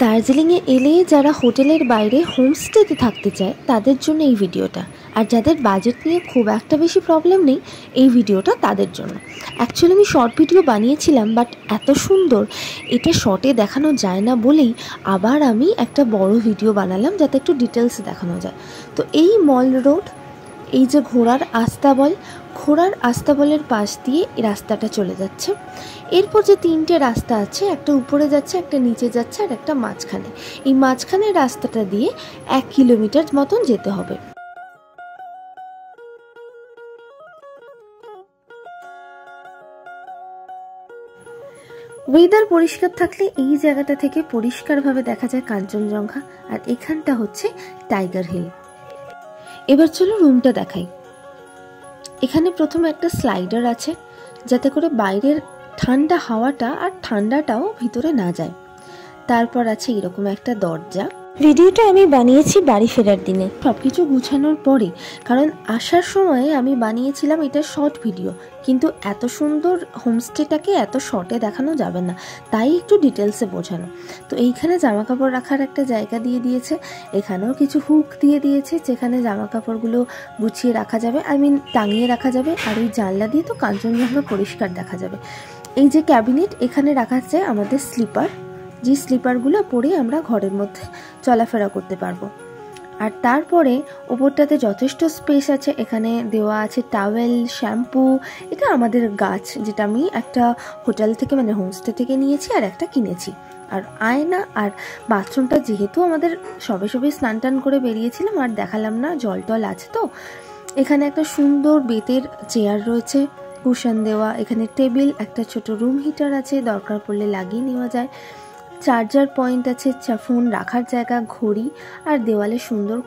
দার্জিলিংয়ে এলে যারা হোটেলের বাইরে হোমস্টেতে থাকতে চায় তাদের জন্য এই ভিডিওটা, আর যাদের বাজেট নিয়ে খুব একটা বেশি প্রবলেম নেই এই ভিডিওটা তাদের জন্য। অ্যাকচুয়ালি আমি শর্ট ভিডিও বানিয়েছিলাম, বাট এত সুন্দর এটা শর্টে দেখানো যায় না বলেই আবার আমি একটা বড় ভিডিও বানালাম যাতে একটু ডিটেলস দেখানো যায়। তো এই মল রোড, এই যে ঘোড়ার আস্তাবলের পাশ দিয়ে এই রাস্তাটা চলে যাচ্ছে। এরপর যে তিনটে রাস্তা আছে, একটা উপরে যাচ্ছে, একটা নিচে যাচ্ছে, আর একটা মাঝখানে। এই মাঝখানের রাস্তাটা দিয়ে 1 কিলোমিটার মতন যেতে হবে। ওয়েদার পরিষ্কার থাকলে এই জায়গাটা থেকে পরিষ্কারভাবে দেখা যায় কাঞ্চনজঙ্ঘা, আর এখানটা হচ্ছে টাইগার হিল। এবার চলো রুমটা দেখাই। এখানে প্রথমে একটা স্লাইডার আছে যাতে করে বাইরের ঠান্ডা হাওয়াটা আর ঠান্ডাটাও ভিতরে না যায়। তারপর আছে এরকম একটা দরজা। ভিডিওটা আমি বানিয়েছি বাড়ি ফেরার দিনে, সবকিছু গুছানোর পরে, কারণ আসার সময় আমি বানিয়েছিলাম এটা শর্ট ভিডিও, কিন্তু এত সুন্দর হোমস্টেটাকে এত শর্টে দেখানো যাবে না, তাই একটু ডিটেলসে বোঝানো। তো এইখানে জামা কাপড় রাখার একটা জায়গা দিয়ে দিয়েছে, এখানেও কিছু হুক দিয়ে দিয়েছে যেখানে জামা কাপড়গুলো গুছিয়ে রাখা যাবে, টাঙিয়ে রাখা যাবে। আর এই জানলা দিয়ে তো কাঞ্চনজঙ্ঘা পরিষ্কার দেখা যাবে। এই যে ক্যাবিনেট, এখানে রাখা যায় আমাদের স্লিপার, যে স্লিপারগুলো পরে আমরা ঘরের মধ্যে চলাফেরা করতে পারবো। আর তারপরে ওপরটাতে যথেষ্ট স্পেস আছে, এখানে দেওয়া আছে টাওয়েল, শ্যাম্পু। এটা আমাদের গাছ, যেটা আমি একটা হোটেল থেকে মানে হোমস্টে থেকে নিয়েছি আর একটা কিনেছি। আর আয়না, আর বাথরুমটা যেহেতু আমাদের সবে স্নান টান করে বেরিয়েছিলাম আর দেখালাম না, জল টল আছে। তো এখানে একটা সুন্দর বেতের চেয়ার রয়েছে, কুশন দেওয়া। এখানে টেবিল, একটা ছোট রুম হিটার আছে, দরকার পড়লে লাগিয়ে নেওয়া যায়। চার্জার পয়েন্ট আছে, ফোন রাখার জায়গা, ঘড়ি, আর দেওয়ালে সুন্দর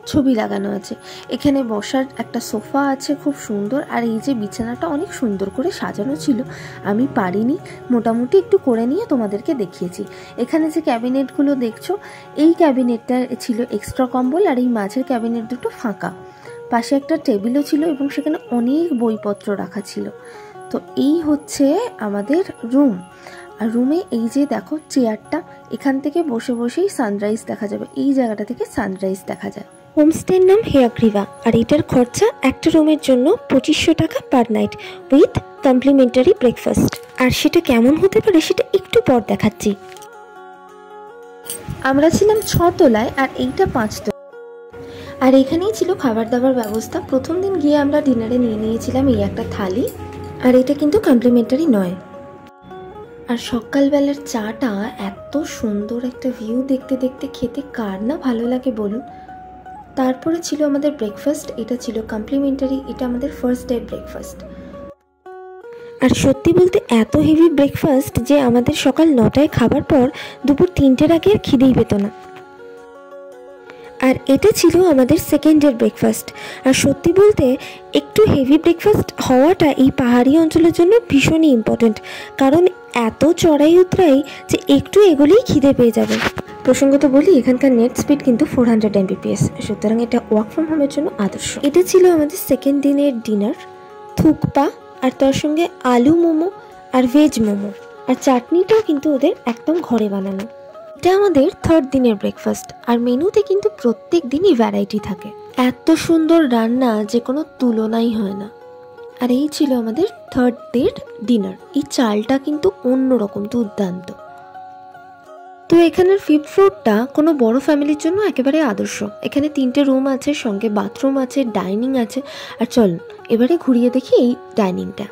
ছবি লাগানো আছে। এখানে বসার একটা সোফা আছে খুব সুন্দর। আর এই যে বিছানাটা অনেক সুন্দর করে সাজানো ছিল, আমি পারিনি, মোটামুটি একটু করে নিয়ে তোমাদেরকে দেখিয়েছি। এখানে যে ক্যাবিনেটগুলো দেখছো, এই ক্যাবিনেটটা ছিল এক্সট্রা কম্বল, আর এই মাঝের ক্যাবিনেট দুটো ফাঁকা। পাশে একটা টেবিলও ছিল এবং সেখানে অনেক বইপত্র রাখা ছিল। তো এই হচ্ছে আমাদের রুম। আর রুমে এই যে দেখো চেয়ারটা, এখান থেকে বসে বসেই সানরাইজ দেখা যাবে, এই জায়গাটা থেকে সানরাইজ দেখা যায়। হোমস্টের নাম হেয়াগ্রিভা, আর এটার খরচা একটা রুমের জন্য 2500 টাকা per night with complimentary breakfast. আর সেটা কেমন হতে পারে সেটা একটু পর দেখাচ্ছি। আমরা ছিলাম 6 তলায় আর এইটা 5 তলা। আর এখানেই ছিল খাবার দাবার ব্যবস্থা। প্রথম দিন গিয়ে আমরা ডিনারে নিয়ে নিয়েছিলাম এই একটা থালি, আর এটা কিন্তু কমপ্লিমেন্টারি নয়। আর সকালবেলার চাটা এত সুন্দর একটা ভিউ দেখতে দেখতে খেতে কার না ভালো লাগে বলুন। তারপরে ছিল আমাদের ব্রেকফাস্ট, এটা ছিল কমপ্লিমেন্টারি, এটা আমাদের ফার্স্ট ডে ব্রেকফাস্ট। আর সত্যি বলতে এত হেভি ব্রেকফাস্ট যে আমাদের সকাল 9টায় খাবার পর দুপুর 3টের আগে আর খিদেই পেত না। আর এটা ছিল আমাদের সেকেন্ড ডে ব্রেকফাস্ট। আর সত্যি বলতে একটু হেভি ব্রেকফাস্ট হওয়াটা এই পাহাড়ি অঞ্চলের জন্য ভীষণই ইম্পর্টেন্ট, কারণ এত চড়াই উতরাই যে একটু এগোলেই খিদে পেয়ে যাবে। প্রসঙ্গত বলি, এখানকার নেট স্পিড কিন্তু 400 Mbps, সুতরাং এটা ওয়ার্ক ফ্রম হোমের জন্য আদর্শ। এটা ছিল আমাদের সেকেন্ড দিনের ডিনার, থুকপা, আর তার সঙ্গে আলু মোমো আর ভেজ মোমো, আর চাটনিটাও কিন্তু ওদের একদম ঘরে বানানো। এটা আমাদের থার্ড দিনের ব্রেকফাস্ট। আর মেনুতে কিন্তু প্রত্যেক দিনই ভ্যারাইটি থাকে, এত সুন্দর রান্না যে কোনো তুলনাই হয় না। আর এই ছিল আমাদের থার্ড ডের ডিনার। এই চালটা কিন্তু অন্যরকম দুর্দান্ত। তো এখানের 5th ফ্লোরটা কোনো বড় ফ্যামিলির জন্য একেবারে আদর্শ। এখানে 3টে রুম আছে, সঙ্গে বাথরুম আছে, ডাইনিং আছে। আর চল এবারে ঘুরিয়ে দেখি এই ডাইনিংটা।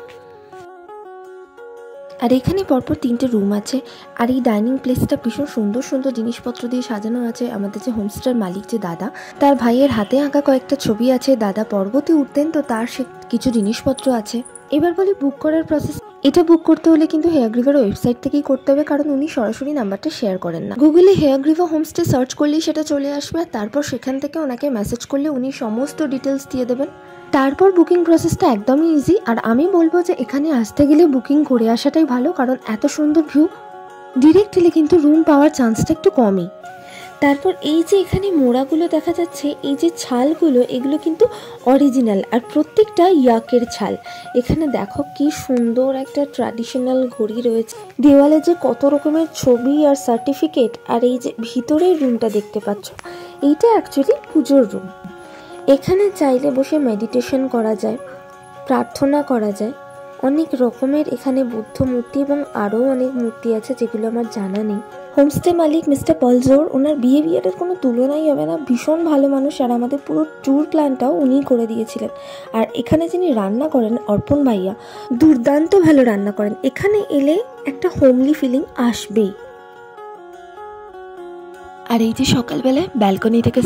আর এখানে পরপর 3টে রুম আছে। আর এই ডাইনিং প্লেসটা ভীষণ সুন্দর সুন্দর জিনিসপত্র দিয়ে সাজানো আছে। আমাদের যে হোমস্টের মালিক যে দাদা, তার ভাইয়ের হাতে আঁকা কয়েকটা ছবি আছে। দাদা পর্বতে উঠতেন, তো তার সে কিছু জিনিসপত্র আছে। এবার বলি বুক করার প্রসেস। এটা বুক করতে হলে কিন্তু হেয়াগ্রিভার ওয়েবসাইট থেকেই করতে হবে, কারণ উনি সরাসরি নাম্বারটা শেয়ার করেন না। গুগলে হেয়াগ্রিভা হোমস্টে সার্চ করলেই সেটা চলে আসবে, আর তারপর সেখান থেকে ওনাকে মেসেজ করলে উনি সমস্ত ডিটেলস দিয়ে দেবেন। তারপর বুকিং প্রসেসটা একদমই ইজি। আর আমি বলবো যে এখানে আসতে গেলে বুকিং করে আসাটাই ভালো, কারণ এত সুন্দর ভিউ ডিরেক্ট এলে কিন্তু রুম পাওয়ার চান্সটা একটু কমই। তারপর এই যে এখানে মোড়াগুলো দেখা যাচ্ছে, এই যে ছালগুলো, এগুলো কিন্তু অরিজিনাল, আর প্রত্যেকটা ইয়াকের ছাল। এখানে দেখো কি সুন্দর একটা ট্র্যাডিশনাল ঘড়ি রয়েছে, দেওয়ালে যে কত রকমের ছবি আর সার্টিফিকেট, আর এই যে ভিতরের রুমটা দেখতে পাচ্ছ, এইটা অ্যাকচুয়ালি পুজোর রুম। এখানে চাইলে বসে মেডিটেশন করা যায়, প্রার্থনা করা যায়। অনেক রকমের এখানে বুদ্ধ মূর্তি এবং আরও অনেক মূর্তি আছে যেগুলো আমার জানা নেই। হোমস্টে মালিক মিস্টার পলজোর, ওনার বিহেভিয়ারের কোনো তুলনাই হবে না, ভীষণ ভালো মানুষ, আর আমাদের পুরো ট্যুর প্ল্যানটাও উনিই করে দিয়েছিলেন। আর এখানে যিনি রান্না করেন, অর্পণ ভাইয়া, দুর্দান্ত ভালো রান্না করেন। এখানে এলে একটা হোমলি ফিলিং আসবেই। আর এই যে সকালবেলায় ব্যালকনি থেকে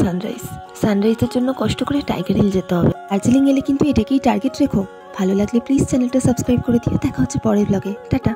সানরাইজের জন্য কষ্ট করে টাইগার হিল যেতে হবে। দার্জিলিং এলে কিন্তু এটাকেই টার্গেট রেখো। ভালো লাগলে প্লিজ চ্যানেলটা সাবস্ক্রাইব করে দিও। দেখা হচ্ছে পরের ব্লগে। টাটা।